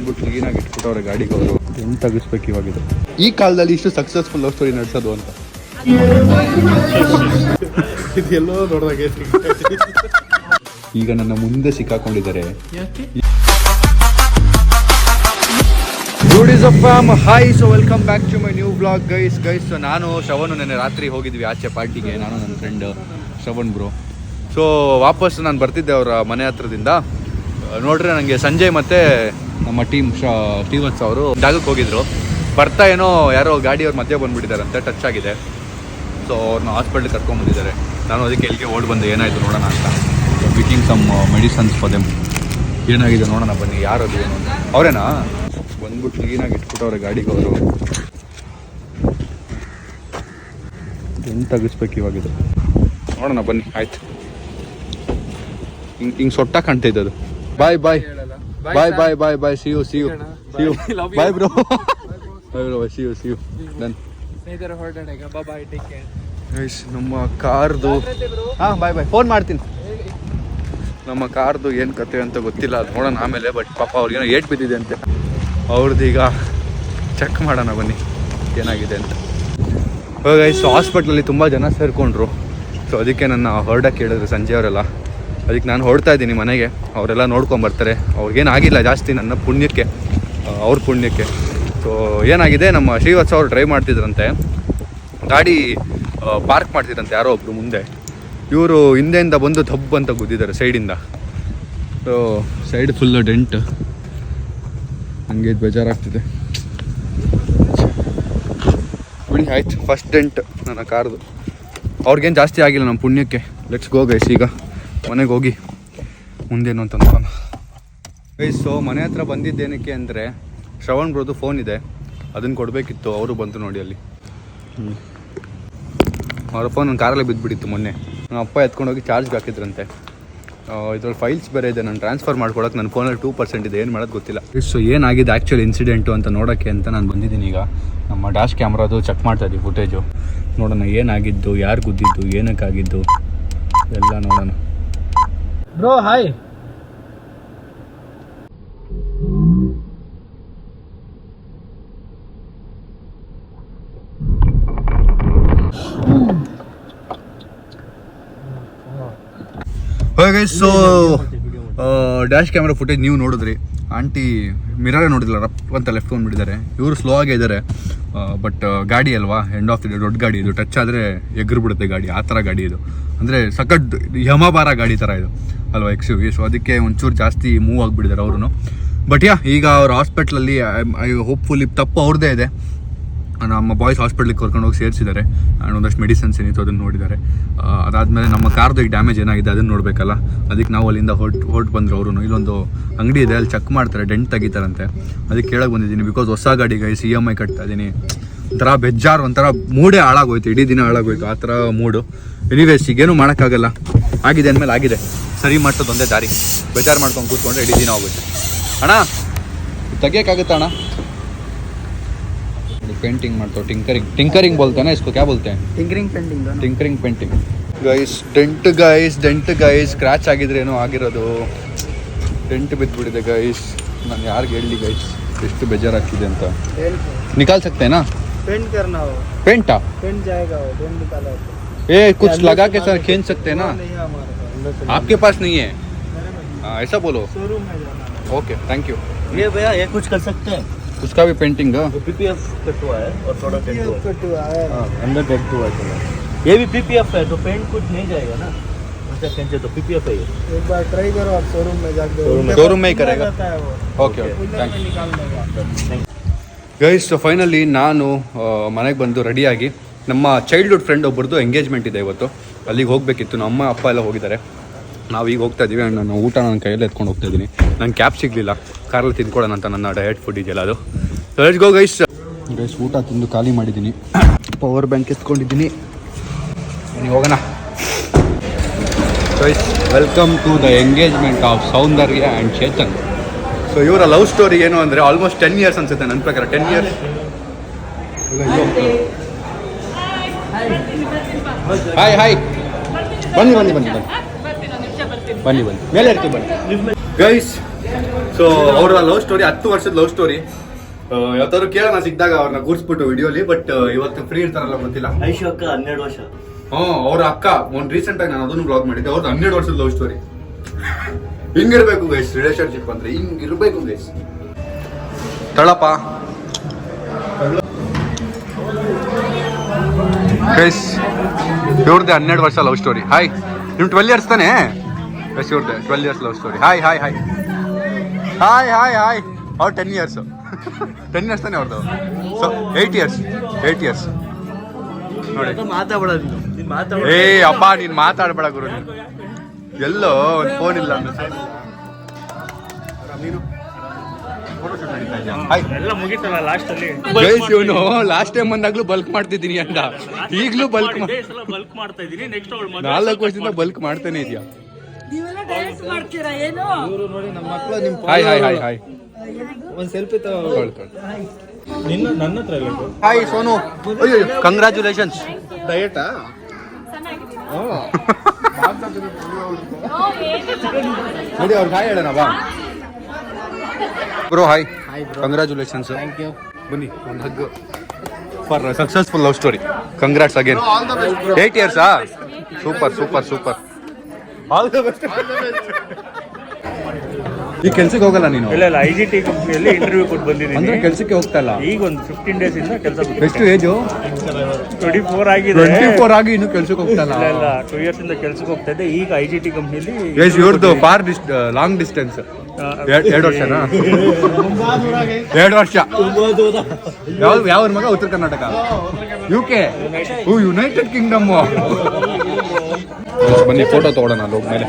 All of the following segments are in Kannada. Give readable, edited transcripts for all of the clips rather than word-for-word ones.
ಬಂದ್ಬಿಟ್ಟು ಕ್ಲೀನಾಗಿ ಇಟ್ಬಿಟ್ಟವ್ರೆ ಗಾಡಿಗೆ ಅವರು. ಹೆಂಗೆ ತೆಗಿಸ್ಬೇಕು ಇವಾಗಿದು ಈ ಕಾಲದಲ್ಲಿ ಇಷ್ಟು ಸಕ್ಸಸ್ಫುಲ್ ಲವ್ ಸ್ಟೋರಿ ನಡೆಸೋದು ಅಂತ. ಇದೆಲ್ಲೋ ನೋಡಿದಾಗ ಈಗ ನನ್ನ ಮುಂದೆ ಸಿಕ್ಕಾಕೊಂಡಿದ್ದಾರೆ. Hi, so welcome back to my new blog guys. ನಾನು ಶ್ರವಣ್ ನೆನ್ನೆ ರಾತ್ರಿ ಹೋಗಿದ್ವಿ ಆಚೆ ಪಾರ್ಟಿಗೆ, ನಾನು ನನ್ನ ಫ್ರೆಂಡ್ ಶ್ರವಣ್ ಬ್ರೋ. ಸೊ ವಾಪಸ್ ನಾನು ಬರ್ತಿದ್ದೆ ಅವರ ಮನೆ ಹತ್ರದಿಂದ. ನೋಡ್ರೆ ನನಗೆ ಸಂಜಯ್ ಮತ್ತು ನಮ್ಮ ಟೀಮ್ ಶ್ರೀವತ್ಸ ಅವರು ಜಾಗಕ್ಕೆ ಹೋಗಿದ್ರು. ಬರ್ತಾ ಏನೋ ಯಾರೋ ಗಾಡಿಯವ್ರ ಮಧ್ಯೆ ಬಂದುಬಿಟ್ಟಿದ್ದಾರಂತೆ, ಟಚ್ ಆಗಿದೆ. ಸೊ ಅವ್ರನ್ನ ಹಾಸ್ಪಿಟ್ಲಿಗೆ ಕರ್ಕೊಂಡ್ಬಂದಿದ್ದಾರೆ. ನಾನು ಅದಕ್ಕೆ ಎಲ್ಲಿಗೆ ಓಡಿ ಬಂದೆ, ಏನಾಯಿತು ನೋಡೋಣ ಅಂತ. Picking some medicines for them. ಏನಾಗಿದೆ ನೋಡೋಣ ಬನ್ನಿ, ಯಾರದು ಏನು ಅಂತ. ಅವರೇನಾ ಬಂದ್ಬಿಟ್ಟು ಕ್ಲೀನಾಗಿ ಇಟ್ಬಿಟ್ಟವ್ರೆ ಗಾಡಿಗೆ ಅವರು. ಹೆಂಗೆ ತೆಗಿಸ್ಬೇಕು ಇವಾಗಿದು ನೋಡೋಣ ಬನ್ನಿ. ಆಯ್ತು, ಹಿಂಗೆ ಸೊಟ್ಟ ಕಾಣ್ತಾ ಇದ್ದದು. Bye bye bye bye bye bye, see you bye bro. See you done. ನಮ್ಮ ಕಾರ್ದು ಬಾಯ್ ಬಾಯ್, ಫೋನ್ ಮಾಡ್ತೀನಿ. ನಮ್ಮ ಕಾರ್ದು ಏನು ಕತೆ ಅಂತ ಗೊತ್ತಿಲ್ಲ, ಅದು ನೋಡೋಣ ಆಮೇಲೆ. ಬಟ್ ಪಾಪ ಅವ್ರಿಗೇನೋ ಏಟ್ ಬಿದ್ದಿದೆ ಅಂತೆ. ಅವ್ರದ್ದೀಗ ಚೆಕ್ ಮಾಡೋಣ ಬನ್ನಿ ಏನಾಗಿದೆ ಅಂತ. ಗೈಸ್, ಹಾಸ್ಪಿಟ್ಲಲ್ಲಿ ತುಂಬ ಜನ ಸೇರಿಕೊಂಡ್ರು. ಸೊ ಅದಕ್ಕೆ ನನ್ನ ಹೊರಡಕ್ಕೆ ಹೇಳಿದ್ರು ಸಂಜೆ ಅವರೆಲ್ಲ. ಅದಕ್ಕೆ ನಾನು ಹೊರಡ್ತಾ ಇದ್ದೀನಿ ಮನೆಗೆ. ಅವರೆಲ್ಲ ನೋಡ್ಕೊಂಬರ್ತಾರೆ. ಅವ್ರಿಗೇನಾಗಿಲ್ಲ ಜಾಸ್ತಿ, ನನ್ನ ಪುಣ್ಯಕ್ಕೆ, ಅವ್ರ ಪುಣ್ಯಕ್ಕೆ. ಸೊ ಏನಾಗಿದೆ, ನಮ್ಮ ಶ್ರೀವತ್ಸ ಅವ್ರು ಡ್ರೈವ್ ಮಾಡ್ತಿದ್ರಂತೆ, ಗಾಡಿ ಪಾರ್ಕ್ ಮಾಡ್ತಿದ್ರಂತೆ ಯಾರೋ ಒಬ್ಬರು ಮುಂದೆ. ಇವರು ಹಿಂದೆಯಿಂದ ಬಂದು ಧಬ್ ಅಂತ ಗುದ್ದಿದ್ದಾರೆ ಸೈಡಿಂದ. So side full dent. ಹಂಗೆ ಬೇಜಾರಾಗ್ತಿದೆ ಬಿಡಿ. ಆಯ್ತು, ಫಸ್ಟ್ ಡೆಂಟ್ ನನ್ನ ಕಾರ್ದು. ಅವ್ರಿಗೇನು ಜಾಸ್ತಿ ಆಗಿಲ್ಲ ನಮ್ಮ ಪುಣ್ಯಕ್ಕೆ. ಲೆಟ್ಸ್ ಗೋ ಗೈಸ್, ಈಗ ಮನೆಗೆ ಹೋಗಿ ಮುಂದೇನು ಅಂತ ನೋಡೋಣ ಗೈಸ್. ಸೊ ಮನೆ ಹತ್ರ ಬಂದಿದ್ದೇನಕ್ಕೆ ಅಂದರೆ, ಶ್ರವಣ್ ಬ್ರೋದು ಫೋನ್ ಇದೆ, ಅದನ್ನು ಕೊಡಬೇಕಿತ್ತು. ಅವರು ಬಂತು ನೋಡಿ ಅಲ್ಲಿ. ಅವ್ರ ಫೋನ್ ನನ್ನ ಕಾರಲ್ಲೇ ಬಿದ್ದುಬಿಟ್ಟಿತ್ತು ಮೊನ್ನೆ. ನಮ್ಮ ಅಪ್ಪ ಎತ್ಕೊಂಡೋಗಿ ಚಾರ್ಜ್ಗೆ ಹಾಕಿದ್ರಂತೆ. ಇದ್ರಲ್ಲಿ ಫೈಲ್ಸ್ ಬೇರೆ ಇದೆ, ನಾನು ಟ್ರಾನ್ಸ್ಫರ್ ಮಾಡ್ಕೊಳಕ್ಕೆ ನನ್ನ ಫೋನಲ್ಲಿ 2% ಇದೆ. ಏನು ಮಾಡೋದು ಗೊತ್ತಿಲ್ಲ. ಸೊ ಏನಾಗಿದೆ ಆ್ಯಕ್ಚುಲಿ ಇನ್ಸಿಡೆಂಟು ಅಂತ ನೋಡೋಕ್ಕೆ ಅಂತ ನಾನು ಬಂದಿದ್ದೀನಿ. ಈಗ ನಮ್ಮ ಡ್ಯಾಶ್ ಕ್ಯಾಮ್ರಾದು ಚೆಕ್ ಮಾಡ್ತಾ ಇದ್ದೀವಿ ಫುಟೇಜು. ನೋಡೋಣ ಏನಾಗಿದ್ದು, ಯಾರು ಗುದ್ದಿದ್ದು, ಏನಕ್ಕಾಗಿದ್ದು ಎಲ್ಲ ನೋಡೋಣ. Bro hi. So dash camera footage ನೀವು ನೋಡಿದ್ರಿ. ಆಂಟಿ ಮಿರರೇ ನೋಡಿದಿಲ್ಲ, ರಪ್ ಅಂತ ಲೆಫ್ಟ್ ಬಂದುಬಿಟ್ಟಿದ್ದಾರೆ. ಇವರು ಸ್ಲೋ ಆಗೇ ಇದ್ದಾರೆ. ಬಟ್ ಗಾಡಿ ಅಲ್ವಾ, ಎಂಡ್ ಆಫ್ ಇದೆ, ದೊಡ್ಡ ಗಾಡಿ ಇದು. ಟಚ್ ಆದರೆ ಎಗ್ರು ಬಿಡುತ್ತೆ ಗಾಡಿ, ಆ ಥರ ಗಾಡಿ ಇದು. ಅಂದರೆ ಸಖತ್ ಯಮಭಾರ ಗಾಡಿ ಥರ ಇದು ಅಲ್ವಾ, XUV. ಸೊ ಅದಕ್ಕೆ ಒಂಚೂರು ಜಾಸ್ತಿ ಮೂವ್ ಆಗಿಬಿಟ್ಟಿದ್ದಾರೆ ಅವರು. ಬಟ್ ಈಗ ಅವ್ರ ಹಾಸ್ಪಿಟ್ಲಲ್ಲಿ ಹೋಪ್ಫುಲಿ ತಪ್ಪು ಅವ್ರದ್ದೇ ಇದೆ. ನಮ್ಮ ಬಾಯ್ಸ್ ಹಾಸ್ಪಿಟ್ಲಿಗೆ ಕರ್ಕೊಂಡೋಗಿ ಸೇರಿಸಿದ್ದಾರೆ. ಆ್ಯಂಡ್ ಒಂದಷ್ಟು ಮೆಡಿಸನ್ಸ್ ಏನಿತ್ತು ಅದನ್ನು ನೋಡಿದ್ದಾರೆ. ಅದಾದಮೇಲೆ ನಮ್ಮ ಕಾರ್ದು ಈಗ ಡ್ಯಾಮೇಜ್ ಏನಾಗಿದೆ ಅದನ್ನು ನೋಡಬೇಕಲ್ಲ, ಅದಕ್ಕೆ ನಾವು ಅಲ್ಲಿಂದ ಹೊರಟು ಬಂದರು ಅವರು. ಇಲ್ಲೊಂದು ಅಂಗಡಿ ಇದೆ, ಅಲ್ಲಿ ಚೆಕ್ ಮಾಡ್ತಾರೆ, ಡೆಂಟ್ ತೆಗಿತಾರಂತೆ. ಅದಕ್ಕೆ ಕೇಳಕ್ಕೆ ಬಂದಿದ್ದೀನಿ. ಬಿಕಾಸ್ ಹೊಸ ಗಾಡಿ ಗೈಸ್, EMI ಕಟ್ತಾ ಇದ್ದೀನಿ. ಒಂಥರ ಬೆಜ್ಜಾರು, ಒಂಥರ ಮೂಡೇ ಹಾಳಾಗೋಯ್ತು, ಇಡೀ ದಿನ ಹಾಳಾಗೋಯ್ತು, ಆ ಥರ ಮೂಡು. ಎನಿವೇಸ್ ಈಗೇನು ಮಾಡೋಕ್ಕಾಗಲ್ಲ, ಆಗಿದೆ ಅಂದಮೇಲೆ ಆಗಿದೆ. ಸರಿ ಮಾಡ್ತದೆ ಒಂದೇ ದಾರಿ. ಬೇಜಾರು ಮಾಡ್ಕೊಂಡು ಕೂತ್ಕೊಂಡ್ರೆ ಇಡೀ ದಿನ ಆಗುತ್ತೆ. ಅಣ್ಣ ತೆಗಿಯೋಕ್ಕಾಗುತ್ತಾ ಅಣ್ಣ? पेंटिंग ಮಾಡ್ತಾವೆ, ಟಿಂಕರಿಂಗ್ बोलते हैं ना इसको, क्या बोलते हैं? Tinkering painting guys. Dent guys scratch ಆಗಿದ್ರೆ ಏನೋ ಆಗಿರೋದು. ಡೆಂಟ್ ಬಿದ್ದುಬಿಟ್ಟಿದೆ ಗೈಸ್. ನಾನು ಯಾರಿಗೆ ಹೇಳಲಿ ಗೈಸ್ ಎಷ್ಟು ಬೇಜಾರಾಗ್ತಿದೆ ಅಂತ. निकाल सकते हैं ना? पेंट करना हो, पेंटा पेंट जाएगा वो, पेंट निकाला है. ए कुछ लगा के सर खींच सकते हैं ना? आपके पास नहीं है? ऐसा बोलो. शोरूम में जाना. Okay, thank you. ये भैया ये कुछ कर सकते हैं. उसका भी पेंटिंग है, PPF कट हुआ है और थोड़ा डेट हुआ है. अंदर डेट हुआ है. ये भी PPF है तो पेंट कुछ नहीं जाएगा ना. अच्छा कैंचे तो PPF है ये. एक बार ट्राई करो आप शोरूम में जाके. शोरूम में ही करेगा. Okay, thank you. निकाल देगा ಗೈಸ್. ಸೊ ಫೈನಲಿ ನಾನು ಮನೆಗೆ ಬಂದು ರೆಡಿಯಾಗಿ, ನಮ್ಮ ಚೈಲ್ಡ್ಹುಡ್ ಫ್ರೆಂಡ್ ಒಬ್ಬರದು ಎಂಗೇಜ್ಮೆಂಟ್ ಇದೆ ಇವತ್ತು, ಅಲ್ಲಿಗೆ ಹೋಗಬೇಕಿತ್ತು. ನಮ್ಮ ಅಮ್ಮ ಅಪ್ಪ ಎಲ್ಲ ಹೋಗಿದ್ದಾರೆ, ನಾವು ಈಗ ಹೋಗ್ತಾ ಇದ್ದೀವಿ. ಆ್ಯಂಡ್ ನಾನು ಊಟ ನನ್ನ ಕೈಯಲ್ಲಿ ಎತ್ಕೊಂಡು ಹೋಗ್ತಾ ಇದ್ದೀನಿ. ನಂಗೆ ಕ್ಯಾಬ್ ಸಿಗಲಿಲ್ಲ, ಕಾರಲ್ಲಿ ತಿಂದ್ಕೊಳ್ಳೋಣ ಅಂತ ನನ್ನ ಡಯಟ್ ಫುಡ್ ಇದೆಯಲ್ಲ ಅದು. Let's go guys. ಊಟ ತಿಂದು ಖಾಲಿ ಮಾಡಿದ್ದೀನಿ, ಪವರ್ ಬ್ಯಾಂಕ್ ಎತ್ಕೊಂಡಿದ್ದೀನಿ. ನೀವು ಹೋಗೋಣ guys. Welcome to the engagement of Soundarya and Chethan. So ಇವರ ಲವ್ ಸ್ಟೋರಿ ಏನು ಅಂದರೆ ಆಲ್ಮೋಸ್ಟ್ 10 years ಅನ್ಸುತ್ತೆ ನನ್ನ ಪ್ರಕಾರ. 10 years. ಹಾಯ್ ಹಾಯ್, ಬನ್ನಿ ಮೇಲೆ ಇರ್ತೀವಿ ಬನ್ನಿ ಗೈಸ್. ಸೊ ಅವರ ಲವ್ ಸ್ಟೋರಿ 10 ವರ್ಷದ ಲವ್ ಸ್ಟೋರಿ ಯಾವತ್ತಾದ್ರು ಕೇಳೋಣ ಸಿಕ್ಕಿದಾಗ ಅವ್ರನ್ನ ಕೂರಿಸ್ಬಿಟ್ಟು ವಿಡಿಯೋಲಿ. ಬಟ್ ಇವತ್ತು ಫ್ರೀ ಇರ್ತಾರಲ್ಲ ಗೊತ್ತಿಲ್ಲ. ಐಶು ಅಕ್ಕ 12 ವರ್ಷ. ಅವ್ರ ಅಕ್ಕ ಒಂದು ರೀಸೆಂಟ್ ಆಗಿ ನಾನು ಅದನ್ನು ಬ್ಲಾಗ್ ಮಾಡಿದ್ದೆ. ಅವ್ರದ್ದು 12 ವರ್ಷದ ಲವ್ ಸ್ಟೋರಿ. ಹಿಂಗಿರ್ಬೇಕು ಗೈಸ್, ರಿಲೇಶನ್ಶಿಪ್ ಅಂದ್ರೆ ಹಿಂಗಿರ್ಬೇಕು ಗೈಸ್. ತಳಪ್ಪ ಗೈಸ್, ಇವ್ರದ್ದೆ 12 ವರ್ಷ ಲವ್ ಸ್ಟೋರಿ. ಹಾಯ್, ನಿಮ್ 12 ಇಯರ್ಸ್ ತಾನೇ? ಎಸ್, ಇವ್ರದ್ದೆ 12 years love story. Hi hi hi hi hi hi. ಅವ್ರು 10 ಇಯರ್ಸ್ 10 ಇಯರ್ಸ್ ತಾನೇ ಅವ್ರದ್ದು. ಸೊ 8 ಇಯರ್ಸ್ ನೋಡಿ. ಏ ಅಪ್ಪ, ನೀನ್ ಮಾತಾಡ್ಬೇಡ ಗುರು. ನೀನು ಎಲ್ಲೋ ಒಂದು ಫೋನ್ ಇಲ್ಲ ನೀನು ಎಲ್ಲ ಮುಗಿತಲ್ಲ ಲಾಸ್ಟ್ ಅಲ್ಲಿ. ಇವನು ಲಾಸ್ಟ್ ಟೈಮ್ ಬಂದಾಗ್ಲೂ ಬಲ್ಕ್ ಮಾಡ್ತಿದ್ದೀನಿ ಅಂದ, ಈಗ್ಲೂ ಬಲ್ಕ್ ಬಲ್ಕ್ ಮಾಡ್ತಾ ಇದೀನಿ. ನೆಕ್ಸ್ಟ್ 4 ವರ್ಷದಿಂದ ಬಲ್ಕ್ ಮಾಡ್ತಾನೆ ಇದೆಯಾ? ನೀವೆಲ್ಲ ಡ್ಯಾನ್ಸ್ ಮಾಡ್ತೀರಾ ಏನು? ನೋಡಿ ನಮ್ಮ ಮಕ್ಕಳು ನಿಮ್ಮ ಹಾಯ್ ಹಾಯ್ ಹಾಯ್ ಹಾಯ್. ಒಂದು ಸೆಲ್ಫಿ ನನ್ನ ಹತ್ರ ಇಲ್ಲ. Hi Sonu, congratulations. ಡಯಟಾ ನೋಡಿ ಅವ್ರಿಗೆ ಹಾಯ್ ಹೇಳೋಣ ಬಾ bro. Hi, congratulations. Thank you. ಬನ್ನಿ ಒಂದು hug for successful love story. Congrats again. 8 years. Super super super. All the best. ಈ ಕೆಲ್ಸಕ್ಕೆ ಹೋಗಲ್ಲ ನೀನು? ಇಲ್ಲ IGT ಕಂಪ್ನಿಯಲ್ಲಿ ಇಂಟರ್ವ್ಯೂ ಕೊಟ್ಟು ಬಂದಿದ್ದೀನಿ. ಅಂದ್ರೆ ಕೆಲ್ಸಕ್ಕೆ ಹೋಗ್ತಾ ಇಲ್ಲ? ಈಗ ಒಂದು 15 ಡೇಸ್ ಇಂದ ಕೆಲಸ. ಎಷ್ಟು ಏಜು? 24 ಆಗಿದೆ. 24 ಆಗಿ ಇನ್ನು ಕೆಲ್ಸಕ್ಕೆ ಹೋಗ್ತಾ ಇಲ್ಲ? ಇಲ್ಲ 2 ಇಯರ್ಸ್ ಇಂದ ಕೆಲ್ಸಕ್ಕೆ ಹೋಗ್ತಾ ಇದ್ದೆ. ಈಗ IGT ಕಂಪ್ನಿಯಲ್ಲಿ. ಇವ್ರದ್ದು ಫಾರ್ ಲಾಂಗ್ ಡಿಸ್ಟೆನ್ಸ್. 2 ವರ್ಷನಾ? 2 ವರ್ಷ. ಯಾವ ಮಗ? ಉತ್ತರ ಕರ್ನಾಟಕ, UK, ಯುನೈಟೆಡ್ ಕಿಂಗ್ಡಮ್. ಬನ್ನಿ ಫೋಟೋ ತಗೊಳ್ಳೋಣ ಅಲ್ಲಿ ಹೋಗ್ಮೇಲೆ.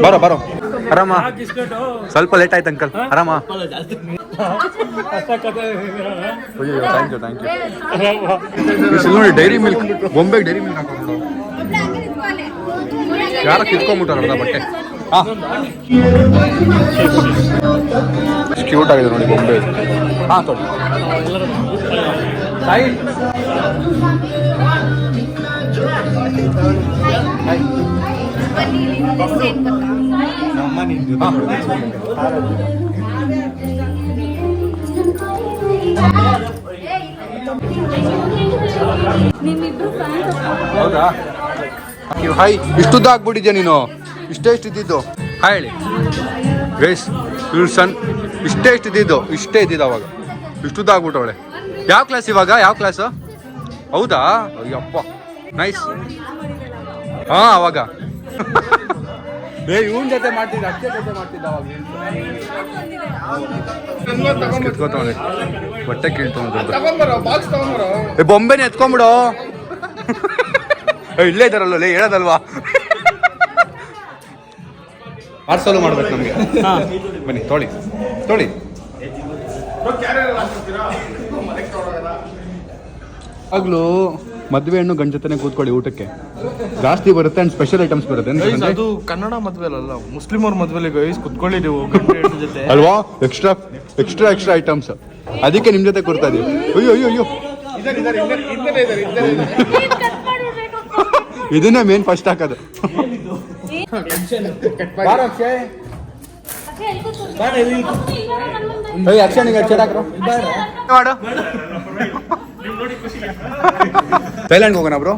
ಬರೋ ಆರಾಮ. ಸ್ವಲ್ಪ ಲೇಟ್ ಆಯ್ತು ಅಂಕಲ್. ಆರಾಮ? Thank you. ನೋಡಿ ಡೈರಿ ಮಿಲ್ಕ್, ಬೊಂಬೆಗೆ ಡೈರಿ ಮಿಲ್ಕ್ ಹಾಕೊಂಡು ಯಾರ ಕಿತ್ಕೊಂಡ್ಬಿಟ್ಟಾರ ಬಟ್ಟೆ. ಕ್ಯೂಟ್ ಆಗಿದೆ ನೋಡಿ ಬೊಂಬೆ. ತೊಡಿ ಸಾಯಿ. ಹೌದಾ? ಹಾಯ್, ಇಷ್ಟುದ್ದ ಆಗ್ಬಿಟ್ಟಿದ್ಯಾ ನೀನು? ಇಷ್ಟೇ ಇದ್ದಿದ್ದು. ಹಾಯ್ ಹೇಳಿ ಗೈಸ್, ಇವ್ರ ಸನ್ ಇಷ್ಟೇ ಇದ್ದಿದ್ದು ಅವಾಗ. ಇಷ್ಟುದ್ದ ಆಗ್ಬಿಟ್ಟವಳೆ. ಯಾವ ಕ್ಲಾಸ್ ಇವಾಗ? ಯಾವ ಕ್ಲಾಸ್? ಹೌದಾ? ಅಯ್ಯಪ್ಪ, ನೈಸ್. ಅವಾಗ ಇವನ್ ಜೊತೆ ಮಾಡ್ತಿದ್ದ, ಅಷ್ಟೇ ಜೊತೆ ಮಾಡ್ತಿದ್ದ ಅವಾಗ. ಕಿತ್ಕೋತವನೆ ಬಟ್ಟೆ ಕೀಳ್ತವ. ಬೊಂಬೆನೆ ಎತ್ಕೊಂಬಿಡು. ಇಲ್ಲೇ ಇದಾರಲ್ಲ, ಹೇಳೋದಲ್ವಾ? ಪಾರ್ಸಲ್ ಮಾಡ್ಬೇಕು ನಮ್ಗೆ. ಬನ್ನಿ ತೊಳಿ. ಆಗ್ಲೂ ಮದ್ವೆ ಹೆಣ್ಣು ಗಂಡ ಜೊತೆನೆ ಕೂತ್ಕೊಳ್ಳಿ ಊಟಕ್ಕೆ. ಜಾಸ್ತಿ ಬರುತ್ತೆ ಅಂಡ್ ಸ್ಪೆಷಲ್ ಐಟಮ್ಸ್ ಬರುತ್ತೆ. ಅದು ಕನ್ನಡ ಮದ್ವೆ ಅಲ್ಲ, ಮುಸ್ಲಿಂ ಅವ್ರ ಮದ್ವೆಲಿ ಗೈಸ್ ಕುತ್ಕೊಳ್ಳಿ ನೀವು ಗಂಡ ಹೆಣ್ಣು ಜೊತೆ ಅಲ್ವಾ? Extra items. ಅದಕ್ಕೆ ನಿಮ್ ಜೊತೆ ಕೂರ್ತಾ ಇದೀವಿ. ಅಯ್ಯೋ ಇದನ್ನೇ ಮೇನ್ ಫಸ್ಟ್ ಹಾಕೋದು. ಥೈಲ್ಯಾಂಡ್ ಹೋಗೋಣ ಬ್ರೋ.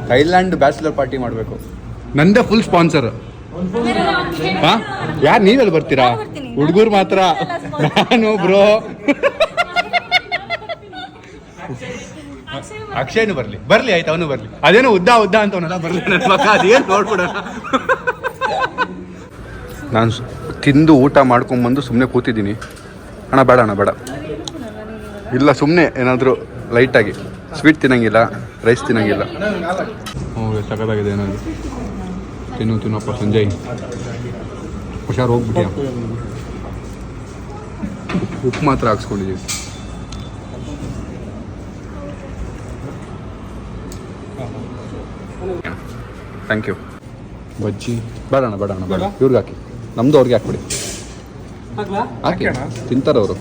ಥೈಲ್ಯಾಂಡ್ ಬ್ಯಾಚುಲರ್ ಪಾರ್ಟಿ ಮಾಡಬೇಕು. ನಂದೇ ಫುಲ್ ಸ್ಪಾನ್ಸರ್. ಯಾರು ನೀವೆಲ್ಲ ಬರ್ತೀರಾ? ಹುಡುಗರು ಮಾತ್ರ. ನಾನು ಬ್ರೋ ಅಕ್ಷಯ್ನು ಬರ್ಲಿ ಆಯ್ತು, ಅವನು ಬರ್ಲಿ. ಅದೇನೋ ಉದ್ದ ಅಂತ ಅವನೆಲ್ಲ ಬರ್ಲಿ. ನನ್ನ ಮಗ ಅದೇನು ನೋಡ್ಬಿಡೋಣ. ನಾನು ತಿಂದು ಊಟ ಮಾಡ್ಕೊಂಬಂದು ಸುಮ್ಮನೆ ಕೂತಿದ್ದೀನಿ. ಅಣ್ಣ ಬೇಡ ಇಲ್ಲ, ಸುಮ್ಮನೆ ಏನಾದರೂ ಲೈಟಾಗಿ ಸ್ವೀಟ್ ತಿನ್ನಂಗಿಲ್ಲ, ರೈಸ್ ತಿನ್ನಂಗಿಲ್ಲ. ಸಖತ್ತಾಗಿದೆ ಏನಾದ್ರು ತಿನ್ನಪ್ಪ ಸಂಜಯ್. ಹುಷಾರು ಹೋಗ್ಬಿಟ್ಟಿಯ. ಉಪ್ಪು ಮಾತ್ರ ಹಾಕ್ಸ್ಕೊಂಡಿದ್ದೀವಿ. Thank you. ಬಜ್ಜಿ ಬೇಡ ಇವ್ರಿಗೆ ಹಾಕಿ, ನಮ್ದು ಅವ್ರಿಗೆ ಹಾಕ್ಬಿಡಿ. ಹಾಕಿ ತಿಂತಾರೆ ಅವರು.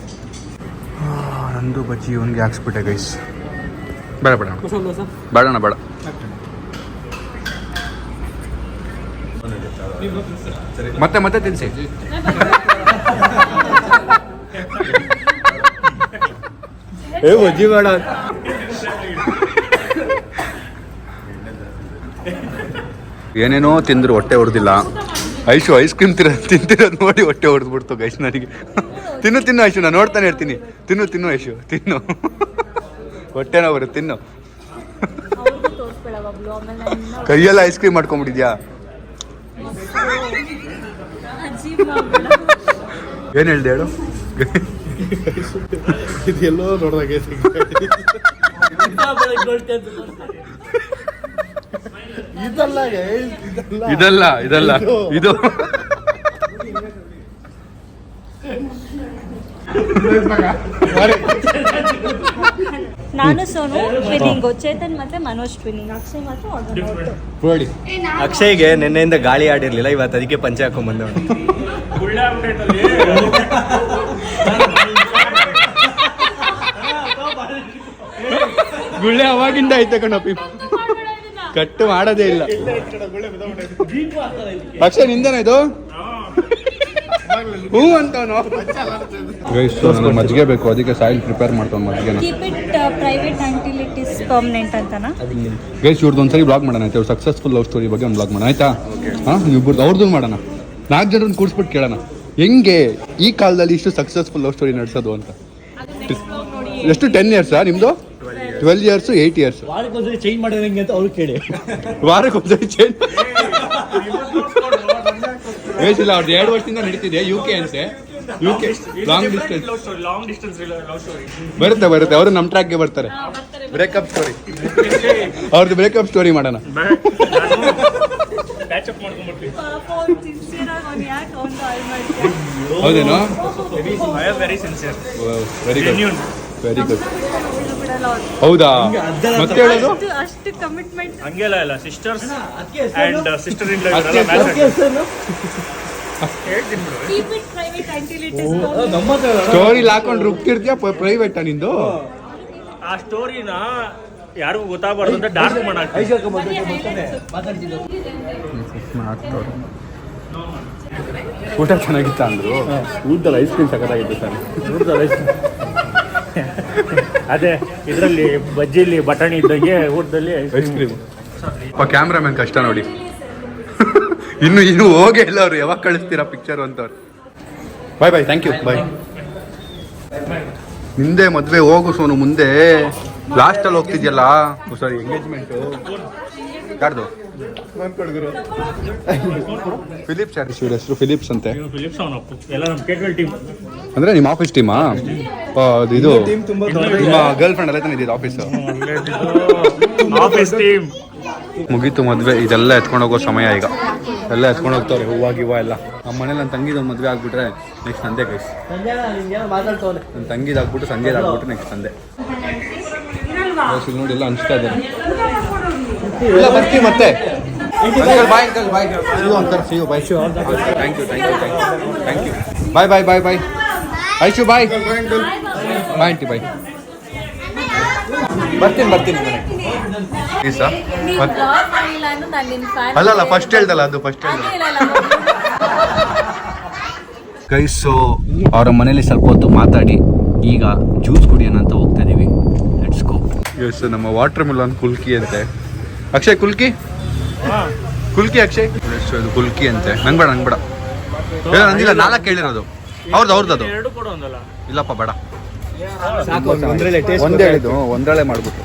ನಂದು ಬಜ್ಜಿ ಇವನಿಗೆ ಹಾಕ್ಸ್ಬಿಟ್ಟೆ ಗೈಸ್. ಬೇಡ ಮತ್ತೆ ಮತ್ತೆ ತಿನ್ಸಿ. ಬಜ್ಜಿ ಬೇಡ. ಏನೇನೋ ತಿಂದ್ರು ಹೊಟ್ಟೆ ಹೊಡೆದಿಲ್ಲ. ಐಶು ಐಸ್ ಕ್ರೀಮ್ ತಿಂತಿರೋದು ನೋಡಿ ಹೊಟ್ಟೆ ಹೊಡೆದ್ಬಿಡ್ತು ಗೈಸ್ ನನಗೆ. ತಿನ್ನು ಐಶು, ನಾನು ನೋಡ್ತಾನೆ ಇರ್ತೀನಿ. ತಿನ್ನು ಐಶು ತಿನ್ನು. ಹೊಟ್ಟೆನೋ ಬರುತ್ತೆ, ತಿನ್ನು. ಕೈಯೆಲ್ಲ ಐಸ್ ಕ್ರೀಮ್ ಮಾಡ್ಕೊಂಡ್ಬಿಟ್ಟಿದ್ಯಾ? ಏನು ಹೇಳ್ದೆ ಹೇಳು. ಇದೆಲ್ಲೋ ನೋಡ್ದಾಗ ಇದಲ್ಲ ಇದು. ನಾನು ಸೋನು ಟ್ವಿನ್ನಿಂಗು, ಚೇತನ್ ಮತ್ತೆ ಮನೋಜ್ ಟ್ವಿನ್ನಿಂಗ್, ಅಕ್ಷಯ್ ಮಾತ್ರ ನೋಡಿ. ಅಕ್ಷಯ್ಗೆ ನಿನ್ನೆಯಿಂದ ಗಾಳಿ ಆಡಿರ್ಲಿಲ್ಲ, ಇವತ್ತು ಅದಕ್ಕೆ ಪಂಚೆ ಹಾಕೊಂಡ್ ಬಂದವನು. ಗುಳ್ಳೆ ಅವಾಗಿಂದ ಐತೆ ಕಣಪ್ಪಿ, ಕಟ್ಟು ಮಾಡೋದೇ ಇಲ್ಲ. ಅಕ್ಷಯ್ ನಿಂದೇನ ಇದು? ಹೂ ಅಂತವನು. ಮಜ್ಜಿಗೆ ಬೇಕು, ಅದಕ್ಕೆ ಸಾಯಿಲ್ ಪ್ರಿಪೇರ್ ಮಾಡ್ತಾವ ಮಜ್ಜಿಗೆನ. Keep it private until it is permanent ಅಂತನಾ? ಗೈಸ್ ಇವ್ರದ್ದು ಒಂದ್ಸರಿ ಬ್ಲಾಗ್ ಮಾಡೋಣ ಆಯ್ತಾ? ಇವ್ರು ಸಕ್ಸಸ್ಫುಲ್ ಲವ್ ಸ್ಟೋರಿ ಬಗ್ಗೆ ಒಂದು ಬ್ಲಾಗ್ ಮಾಡೋಣ ಆಯ್ತಾ? ಹಾಂ, ಇವ್ರದ್ದು ಅವ್ರದ್ದು ಮಾಡೋಣ. 4 ಜನರನ್ನ ಕೂಡಿಸ್ಬಿಟ್ಟು ಕೇಳೋಣ ಹೆಂಗೆ ಈ ಕಾಲದಲ್ಲಿ ಇಷ್ಟು ಸಕ್ಸಸ್ಫುಲ್ ಲವ್ ಸ್ಟೋರಿ ನಡೆಸೋದು ಅಂತ. ಎಷ್ಟು 10 ಇಯರ್ಸಾ ನಿಮ್ಮದು? 12 ಇಯರ್ಸು, 8 ಇಯರ್ಸ್. ವಾರಕ್ಕೊಂದ್ಸರಿ ಚೇಂಜ್ ಮಾಡೋದು ಹೆಂಗೆ ಅಂತ ಅವ್ರು ಕೇಳಿ. ವಾರಕ್ಕೊಂದ್ಸರಿ ಚೇಂಜ್ ಇಲ್ಲ. ಅವ್ರದ್ದು 2 ವರ್ಷದಿಂದ ನಡೀತಿದೆ. UK ಅಂತೆ, UK ಲಾಂಗ್ ಡಿಸ್ಟೆನ್ಸ್ ಬರುತ್ತೆ. ಅವರು ನಮ್ಮ ಟ್ರ್ಯಾಕ್ಗೆ ಬರ್ತಾರೆ. ಬ್ರೇಕಪ್ ಸ್ಟೋರಿ, ಅವ್ರದ್ದು ಬ್ರೇಕಪ್ ಸ್ಟೋರಿ ಮಾಡೋಣ. ಹೌದೇನೋ? Very good. ಹೌದಾ? ಮತ್ತೆ ಹೇಳೋದು ಅಷ್ಟು ಕಮಿಟ್ಮೆಂಟ್ ಹಂಗೆಲ್ಲ ಇಲ್ಲ. Sisters and sister in keep it private until it is permanent. Story ಹಾಕೊಂಡು ರುಕ್ತಿರ್ತೀಯ, ಪ್ರೈವೇಟಾ ನಿಂದು? ಆ ಸ್ಟೋರಿನ ಯಾರಿಗೂ ಗೊತ್ತಾಗಬಾರ್ದು ಅಂತ ಡಾರ್ಕ್ ಮಾಡಾಕ್ತೀವಿ. ಊಟ ಚೆನ್ನಾಗಿತ್ತ ಅಂದ್ರು. ಊಟದಲ್ಲಿ ಐಸ್ ಕ್ರೀಮ್ ಸಖತ್ತಾಗಿತ್ತು ಸರ್. ಅದೇ ಇದರಲ್ಲಿ ಬಜ್ಜಿಲಿ ಬಟಾಣಿ ಇದ್ದಂಗೆ ಊಟದಲ್ಲಿ ಐಸ್ ಕ್ರೀಮ್. ಕ್ಯಾಮ್ರಾಮನ್ ಕಷ್ಟ ನೋಡಿ. ಇನ್ನು ಹೋಗೇ ಇಲ್ಲ ಅವ್ರು. ಯಾವಾಗ ಕಳಿಸ್ತೀರಾ ಪಿಕ್ಚರ್ ಅಂತವ್ರು. ಬಾಯ್, ಥ್ಯಾಂಕ್ ಯು, ಬಾಯ್. ನಿಂದೆ ಮದುವೆ, ಹೋಗು ಸೋನು ಮುಂದೆ. ಲಾಸ್ಟಲ್ಲಿ ಹೋಗ್ತಿದ್ಯಲ್ಲ. ಸಾರಿ, ಎಂಗೇಜ್ಮೆಂಟು ಯಾರ್ದು? ಫಿಲಿಪ್ಸ್. ಯಾರು ಇವ್ರ ಹೆಸರು? ಫಿಲಿಪ್ಸ್ ಅಂತೆ. ಫಿಲಿಪ್ಸ್ ಅವನಪ್ಪು ಎಲ್ಲ ನಮ್ಮ ಕೇಟ್ವೆಲ್ ಟೀಮ್. ಅಂದರೆ ನಿಮ್ಮ ಆಫೀಸ್ ಟೀಮಾ? ಇದು ನಿಮ್ಮ ಗರ್ಲ್ ಫ್ರೆಂಡ್ ಅಲ್ಲೇ ತಾನೆ ಇದ್ದಿದ್ದು ಆಫೀಸು? Office team. ಮುಗೀತು ಮದುವೆ. ಇದೆಲ್ಲ ಎತ್ಕೊಂಡು ಹೋಗೋ ಸಮಯ ಈಗ. ಎಲ್ಲ ಎತ್ಕೊಂಡು ಹೋಗ್ತಾರೆ, ಹೂವು ಎಲ್ಲ. ನಮ್ಮ ಮನೇಲಿ ನನ್ನ ತಂಗಿದ ಒಂದು ಮದುವೆ ಆಗ್ಬಿಟ್ರೆ ನೆಕ್ಸ್ಟ್ ಸಂಡೆ ಗೈಸ್. ನನ್ನ ತಂಗಿದಾಗ್ಬಿಟ್ಟು ಸಂಜೆದಾಗ್ಬಿಟ್ಟು ನೆಕ್ಸ್ಟ್ ಸಂಡೆ. ನೋಡಿ ಎಲ್ಲ ಅನಿಸ್ತಾ ಇದ್ದಾರೆ. ಇಲ್ಲ ಬರ್ತೀವಿ ಮತ್ತೆ. Bye uncle, bye. See you bye. Thank you. Bye. Aishu bye. Bye aunty, bye. ಬರ್ತೀನಿ ಮನೆ. ಅಲ್ಲ ಫಸ್ಟ್ ಹೇಳ್ದಲ್ಲ, ಅದು ಫಸ್ಟ್ ಗೈಸು. ಅವರ ಮನೇಲಿ ಸ್ವಲ್ಪ ಹೊತ್ತು ಮಾತಾಡಿ ಈಗ ಜ್ಯೂಸ್ ಕುಡಿಯೋಣ ಅಂತ ಹೋಗ್ತಾ ಇದೀವಿ. Let's go. ಎಸ್, ನಮ್ಮ ವಾಟರ್ ಮಿಲನ್ ಕುಲ್ಕಿ ಅಂತೆ. ಅಕ್ಷಯ್ ಕುಲ್ಕಿ ಅಕ್ಷಯ್. ಇದು ಕುಲ್ಕಿ ಅಂತೆ. ನಂಗೆ ಬೇಡ. ನಂದಿಲ್ಲ, 4 ಕೇಳಿರೋದು. ಅವ್ರದ್ದು ಅದು. ಎರಡು ಕೊಡು ಒಂದಲ್ಲ. ಇಲ್ಲಪ್ಪ ಬೇಡ, ಒಂದೇ ಹೇಳಿದ್ದು. ಒಂದರಳೆ ಮಾಡ್ಬಿಟ್ಟು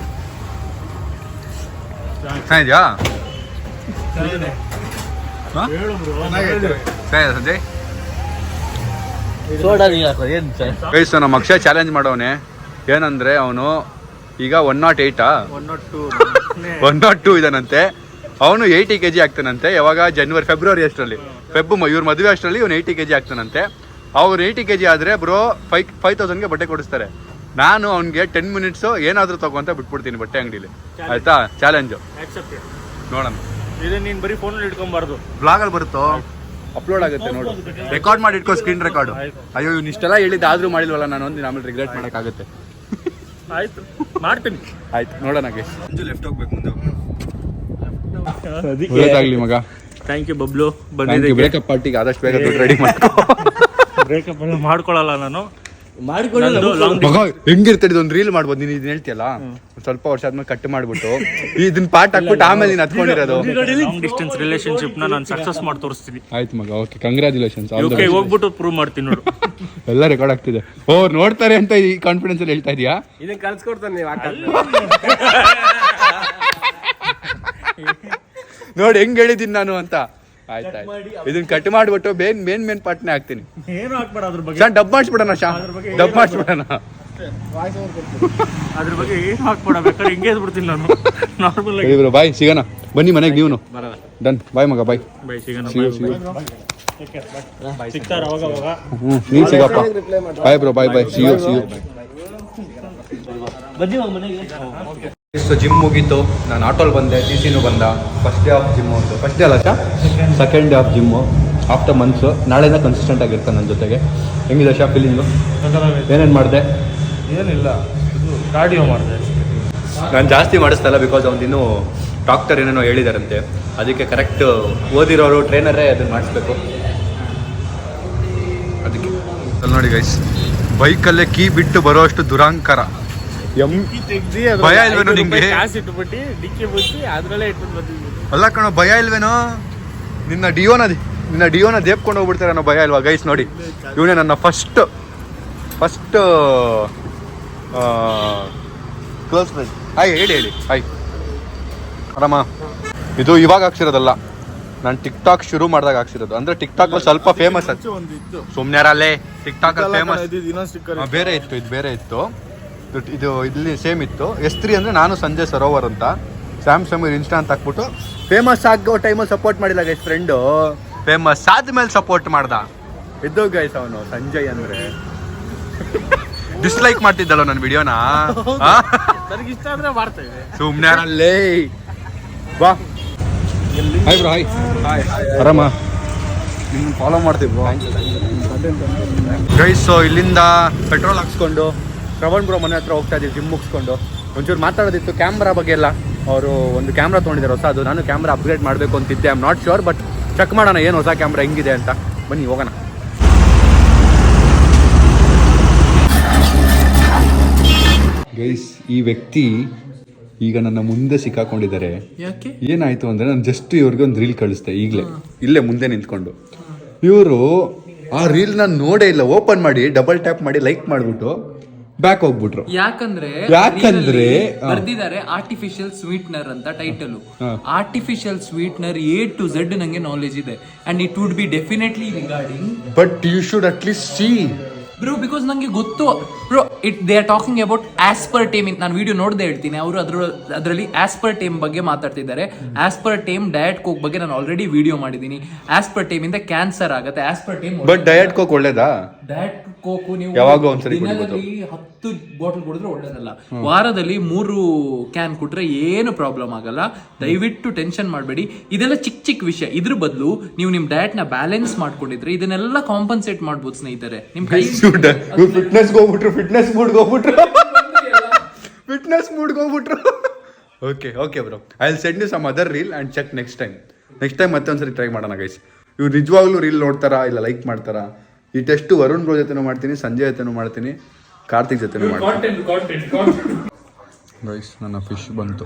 ಚೆನ್ನಾಗಿದ್ಯಾ? ಸಂಜಯ್ ಗೈಸ್, ನಮ್ಮ ಅಕ್ಷಯ್ ಚಾಲೆಂಜ್ ಮಾಡವನೆ. ಏನಂದ್ರೆ ಅವನು ಈಗ 108 102 ಇದಾನಂತೆ. ಅವನು 80 kg ಆಗ್ತಾನಂತೆ. ಯಾವಾಗ? ಫೆಬ್ರವರಿ ಅಷ್ಟರಲ್ಲಿ, ಇವ್ರ ಮದುವೆ ಅಷ್ಟರಲ್ಲಿ ಇವನು 80 kg ಆಗ್ತಾನಂತೆ. ಅವ್ರು 80 kg ಆದರೆ ಬ್ರೋ 5000ಗೆ ಬಟ್ಟೆ ಕೊಡಿಸ್ತಾರೆ. ನಾನು ಅವ್ನಿಗೆ 10 ಮಿನಿಟ್ಸು ಏನಾದರೂ ತಗೋ ಅಂತ ಬಿಟ್ಬಿಡ್ತೀನಿ ಬಟ್ಟೆ ಅಂಗಡಿಲಿ. ಆಯ್ತಾ? ಚಾಲೆಂಜು ನೋಡೋಣ. ಇದು ನೀನು ಬರೀ ಫೋನಲ್ಲಿ ಇಟ್ಕೊಬಾರ್ದು, ಬ್ಲಾಗಲ್ಲಿ ಬರುತ್ತೋ, ಅಪ್ಲೋಡ್ ಆಗುತ್ತೆ ನೋಡು. ರೆಕಾರ್ಡ್ ಮಾಡಿ ಇಟ್ಕೋ, ಸ್ಕ್ರೀನ್ ರೆಕಾರ್ಡು. ಅಯ್ಯೋ ಇವ್ನು ಇಷ್ಟೆಲ್ಲ ಹೇಳಿದ್ದು ಆದರೂ ಮಾಡಿಲ್ವಲ್ಲ ನಾನು. ಒಂದಿನ ಆಮೇಲೆ ರಿಗ್ರೆಟ್ ಮಾಡೋಕ್ಕಾಗುತ್ತೆ. ಆಯ್ತು, ಮಾಡ್ತೀನಿ. ಆಯ್ತು, ನೋಡೋಣ ಗೈಸ್. ಲೆಫ್ಟ್ ಹೋಗ್ಬೇಕು ಮುಂದೆ. ಒಳ್ಳೇದಾಗ್ಲಿ ಮಗ. ಥ್ಯಾಂಕ್ ಯು ಬಬ್ಲು ಬಂದಿದ್ದಕ್ಕೆ. ಬ್ರೇಕಪ್ ಪಾರ್ಟಿಗೆ ಆದಷ್ಟು ಬೇಗ ದುಡ್ಡು ರೆಡಿ ಮಾಡ್ಕೊ. ಬ್ರೇಕಪ್ ಎಲ್ಲ ಮಾಡ್ಕೊಳ್ಳಲ್ಲ ನಾನು. ಮಾಡಿಕೊಂಡು ಮಗ ಹೆಂಗಿರ್ತದೆ ಒಂದು ರೀಲ್ ಮಾಡ್ಬೋದು. ನೀನು ಇದನ್ನ ಹೇಳ್ತೀಯಲ್ಲ, ಸ್ವಲ್ಪ ವರ್ಷ ಆದ್ಮೇಲೆ ಕಟ್ ಮಾಡ್ಬಿಟ್ಟು ಇದನ್ನ ಪಾರ್ಟ್ ಹಾಕ್ಬಿಟ್ಟು ಆಮೇಲೆ ನೀನು ಹತ್ಕೊಂಡಿರೋದು. ಲಾಂಗ್ ಡಿಸ್ಟೆನ್ಸ್ ರಿಲೇಶನ್ಶಿಪ್ ನಾನು ಸಕ್ಸಸ್ ಮಾಡಿ ತೋರಿಸ್ತೀನಿ. ಆಯ್ತು ಮಗ, ಓಕೆ, ಕಂಗ್ರ್ಯಾಚುಲೇಷನ್ಸ್. UK ಹೋಗ್ಬಿಟ್ಟು ಪ್ರೂವ್ ಮಾಡ್ತೀನಿ ನೋಡು. ಎಲ್ಲ ರೆಕಾರ್ಡ್ ಆಗ್ತಿದೆ. ಓ ನೋಡ್ತಾರೆ ಅಂತ ಈ ಕಾನ್ಫಿಡೆನ್ಸ್ ಅಲ್ಲಿ ಹೇಳ್ತಾ ಇದೀಯಾ? ಇದನ್ನ ಕಳ್ಸ್ಕೊಡ್ತಾನೆ ನೀವು ನೋಡಿ ಹೆಂಗ್ ಹೇಳಿದೀನಿ ನಾನು ಅಂತ. ಆಯ್ತಾಯ್ತು, ಇದನ್ನ ಕಟ್ ಮಾಡ್ಬಿಟ್ಟು ಮೇನ್ ಪಾರ್ಟ್ನೇ ಹಾಕ್ತೀನಿ. ಏನು ಹಾಕ್ಬೇಡ ಅದ್ರ ಬಗ್ಗೆ. ಡಬ್ ಮಾಡಿಸ್ಬಿಡೋಣ, ಡಬ್ ಮಾಡಿಸ್ಬಿಡೋಣ. ಅದ್ರ ಬಗ್ಗೆ ಏನು ಹಾಕ್ಬೇಡ, ಬೇಕಾದ್ರೆ ಹಿಂಗೆ ಎದ್ಬಿಡ್ತೀನಿ ನಾನು ನಾರ್ಮಲ್ ಆಗಿ. ಬ್ರೋ ಬಾಯ್, ಸಿಗೋಣ ಬನ್ನಿ ಮನೆಗೆ. ನೀವು ಡನ್, ಬಾಯ್ ಮಗ, ಬಾಯ್. ಬೈ, ಸಿಗೋಣ. See you. ಸಿಗ್ತಾರ ಅವಾಗ ಅವಾಗ. ನೀನ್ ಸಿಗಪ್ಪ. Bye bro, bye bye. See you. ಬನ್ನಿ ಮನೆಗೆ. ಸೊ ಜಿಮ್ ಮುಗೀತು, ನಾನು ಆಟೋಲ್ ಬಂದೆ, TCನೂ ಬಂದ. ಫಸ್ಟ್ ಡೇ ಆಫ್ ಜಿಮ್ಮು ಅಂತ. ಫಸ್ಟ್ ಡೇ ಅಲ್ಲ Shah, second day of gym after months. ನಾಳೆಯಿಂದ ಕನ್ಸಿಸ್ಟೆಂಟ್ ಆಗಿರ್ತಾನೆ ನನ್ನ ಜೊತೆಗೆ. ಹೆಂಗಿದೆ ಶಾ ಫೀಲಿಂಗು? ಏನೇನು ಮಾಡಿದೆ? ಏನಿಲ್ಲ, ಇದು ಕಾರ್ಡಿಯೋ ಮಾಡಿದೆ. ನಾನು ಜಾಸ್ತಿ ಮಾಡಿಸ್ತಲ್ಲ, ಬಿಕಾಸ್ ಅವ್ನಿನ್ನೂ ಡಾಕ್ಟರ್ ಏನೇನೋ ಹೇಳಿದಾರಂತೆ. ಅದಕ್ಕೆ ಕರೆಕ್ಟ್ ಓದಿರೋರು ಟ್ರೈನರೇ ಅದನ್ನು ಮಾಡಿಸ್ಬೇಕು. ಅದಕ್ಕೆ ಅಲ್ಲಿ ನೋಡಿ ಗೈಸ್, ಬೈಕಲ್ಲೇ ಕೀ ಬಿಟ್ಟು ಬರೋಷ್ಟು ದುರಾಂಕಾರ. ಭಯ ಇಲ್ವೇನೋ ನಿಂಗೆ? ಕಾಸು ಇಟ್ಬಿಟ್ಟು ಡಿಕ್ಕಿ ಬಿಟ್ಟು ಅದ್ರಲ್ಲೇ ಇಟ್ಬಿಟ್ಟು ಬಂದಿದ್ವಿ. ಅಲ್ಲ ಕಣೋ, ಭಯ ಇಲ್ವೇನೋ? ನಿನ್ನ ಡಿಯೋನ ದೇಪ್ಕೊಂಡು ಹೋಗ್ಬಿಡ್ತಾರೆ ಅನ್ನೋ ಭಯ ಇಲ್ವಾ ಗೈಸ್? ನೋಡಿ, ಇವನೇ ನನ್ನ ಫಸ್ಟ್ ಕ್ಲೋಸ್ ಫ್ರೆಂಡ್. ಹೇಳಿ ಹಾಯ್. ಆರಾಮ? ಇದು ಇವಾಗ ಹಾಕ್ಸಿರೋದಲ್ಲ, ನಾನು ಟಿಕ್ಟಾಕ್ ಶುರು ಮಾಡಿದಾಗ ಹಾಕ್ಸಿರೋದು. ಅಂದ್ರೆ ಟಿಕ್ಟಾಕ್ ಸ್ವಲ್ಪ ಫೇಮಸ್ ಆಯ್ತು. ಸುಮ್ಮನೆ ಅಲ್ಲೇ ಟಿಕ್ಟಾಕ್ ಅಲ್ಲಿ ಫೇಮಸ್. ಬೇರೆ ಇತ್ತು, ಇದು ಬೇರೆ ಇತ್ತು. ಇದು ಇಲ್ಲಿ ಸೇಮ್ ಇತ್ತು. S3 ಅಂದ್ರೆ ನಾನು ಸಂಜಯ್ ಸರೋವರ್ ಅಂತ. ಸ್ಯಾಮ್ಸಂಗ್ ಇನ್ಸ್ಟಾ ಅಂತ ಹಾಕ್ಬಿಟ್ಟು ಫೇಮಸ್ ಆಗೋ ಟೈಮಲ್ಲಿ ಸಪೋರ್ಟ್ ಮಾಡಿಲ್ಲ ಗೈಸ್. ಫ್ರೆಂಡು ಫೇಮಸ್ ಆದ್ಮೇಲೆ ಸಪೋರ್ಟ್ ಮಾಡ್ದ. ಇದ್ದು ಗೈಸ್ ಅವನು ಸಂಜಯ್ ಅಂದ್ರೆ ಡಿಸ್ಲೈಕ್ ಮಾಡ್ತಿದ್ದಲ್ಲ ನನ್ನ ವಿಡಿಯೋನ. ನನಗೆ ಇಷ್ಟ ಅಂದ್ರೆ ಮಾಡ್ತೇವೆ. ಸುಮ್ಮನೆ ಅಲ್ಲೇ ಬಾ. Hi bro, hi. ಆರಾಮ? ನಿನ್ನ ಫಾಲೋ ಮಾಡ್ತೀವಿ ಬ್ರೋ. ಗೈಸ್, ಸೊ ಇಲ್ಲಿಂದ ಪೆಟ್ರೋಲ್ ಹಾಕ್ಸ್ಕೊಂಡು ಶ್ರವಣ್ ಬ್ರೋ ಮನೆ ಹತ್ರ ಹೋಗ್ತಾ ಇದ್ದೀವಿ ಜಿಮ್ ಮುಗಿಸ್ಕೊಂಡು. ಒಂಚೂರು ಮಾತಾಡೋದಿತ್ತು ಕ್ಯಾಮ್ರಾ ಬಗ್ಗೆ ಎಲ್ಲ. ಅವರು ಒಂದು ಕ್ಯಾಮ್ರಾ ತೊಗೊಂಡಿದ್ದಾರೆ ಹೊಸ. ಅದು ನಾನು ಕ್ಯಾಮ್ರಾ ಅಪ್ಗ್ರೇಡ್ ಮಾಡಬೇಕು ಅಂತಿದ್ದೆ. I am not sure, but check ಮಾಡೋಣ ಏನು ಹೊಸ ಕ್ಯಾಮ್ರಾ ಹೆಂಗಿದೆ ಅಂತ. ಬನ್ನಿ ಹೋಗೋಣ. ಗೈಸ್, ಈ ವ್ಯಕ್ತಿ ಈಗ ನನ್ನ ಮುಂದೆ ಸಿಕ್ಕಾಕೊಂಡಿದ್ದಾರೆ. ಏನಾಯ್ತು ಅಂದ್ರೆ, ನಾನು ಜಸ್ಟ್ ಇವ್ರಿಗೆ ಒಂದು ರೀಲ್ ಕಳಿಸ್ದೆ ಇಲ್ಲೇ ಮುಂದೆ ನಿಂತ್ಕೊಂಡು. ಇವರು ಆ ರೀಲ್ನ ನೋಡೇ ಇಲ್ಲ. ಓಪನ್ ಮಾಡಿ ಡಬಲ್ ಟ್ಯಾಪ್ ಮಾಡಿ ಲೈಕ್ ಮಾಡಿಬಿಟ್ಟು ಬ್ಯಾಕ್ ಹೋಗ್ಬಿಟ್ರು. ಯಾಕಂದ್ರೆ ಬರ್ದಿದ್ದಾರೆ ಆರ್ಟಿಫಿಷಿಯಲ್ ಸ್ವೀಟ್ನರ್ ಅಂತ title. Artificial sweetener A to Z ನಂಗೆ ನಾಲೆಜ್ ಇದೆ, and it would be definitely regarding. But you should at least see bro, because ನಂಗೆ ಗೊತ್ತು bro. They are talking about aspartame. ನಾನು ವಿಡಿಯೋ ನೋಡದೆ ಹೇಳ್ತೀನಿ. ಅವರು ಅದರಲ್ಲಿ ಆಸ್ಪರ್ಟೇಮ್ ಬಗ್ಗೆ ಮಾತಾಡ್ತಿದ್ದಾರೆ. ಆಸ್ಪರ್ಟೇಮ್ ಡಯಟ್ ಕೋಕ್ ಬಗ್ಗೆ ನಾನು ಆಲ್ರೆಡಿ ವಿಡಿಯೋ ಮಾಡಿದ್ದೀನಿ. ಆಸ್ಪರ್ಟೇಮ್ ಇಂದ ಕ್ಯಾನ್ಸರ್ ಆಗುತ್ತೆ. ಆಸ್ಪರ್ಟೇಮ್ ಬಟ್ ಡಯಟ್ ಕೋಕ್ ಒಳ್ಳೇದಾ? ಡಯಟ್ ಕೋಕ್ ನೀವು ಯಾವಾಗೋ ಒಂದ್ಸರಿ ದಿನದಲ್ಲಿ 10 ಬಾಟಲ್ ಕುಡಿದ್ರೆ ಒಳ್ಳೇದಲ್ಲ. ವಾರದಲ್ಲಿ 3 ಕ್ಯಾನ್ ಕುಟ್ರೆ ಏನು ಪ್ರಾಬ್ಲಮ್ ಆಗಲ್ಲ. ದಯವಿಟ್ಟು ಟೆನ್ಷನ್ ಮಾಡಬೇಡಿ. ಇದೆಲ್ಲ ಚಿಕ್ಕ ವಿಷಯ. ಇದ್ರ ಬದಲು ನೀವು ನಿಮ್ ಡಯಟ್ ನ ಬ್ಯಾಲೆನ್ಸ್ ಮಾಡ್ಕೊಂಡಿದ್ರೆ ಇದನ್ನೆಲ್ಲ ಕಾಂಪನ್ಸೇಟ್ ಮಾಡ್ಬೋದು ಸ್ನೇಹಿತರೆ. ನಿಮ್ ಕೈ ಫಿಟ್ನೆಸ್ ಹೋಗ್ಬಿಟ್ರು. Okay bro, I will send you some other reel and check next time ಮತ್ತೆ ಒಂದ್ಸರಿ ಟ್ರೈ ಮಾಡೋಣ ಗೈಸ್. ಇವ್ರು ನಿಜವಾಗ್ಲೂ ರೀಲ್ ನೋಡ್ತಾರಾ ಇಲ್ಲ ಲೈಕ್ ಮಾಡ್ತಾರಾ? ಈ ಟೆಸ್ಟ್ ವರುಣ್ ಬ್ರೋ ಜೊತೆನೂ ಮಾಡ್ತೀನಿ, ಸಂಜಯ್ ಜೊತೆನೂ ಮಾಡ್ತೀನಿ, ಕಾರ್ತಿಕ್ ಜೊತೆನೂ ಮಾಡ್ತೀನಿ. ಗೈಸ್, ನನ್ನ ಫಿಶ್ ಬಂತು.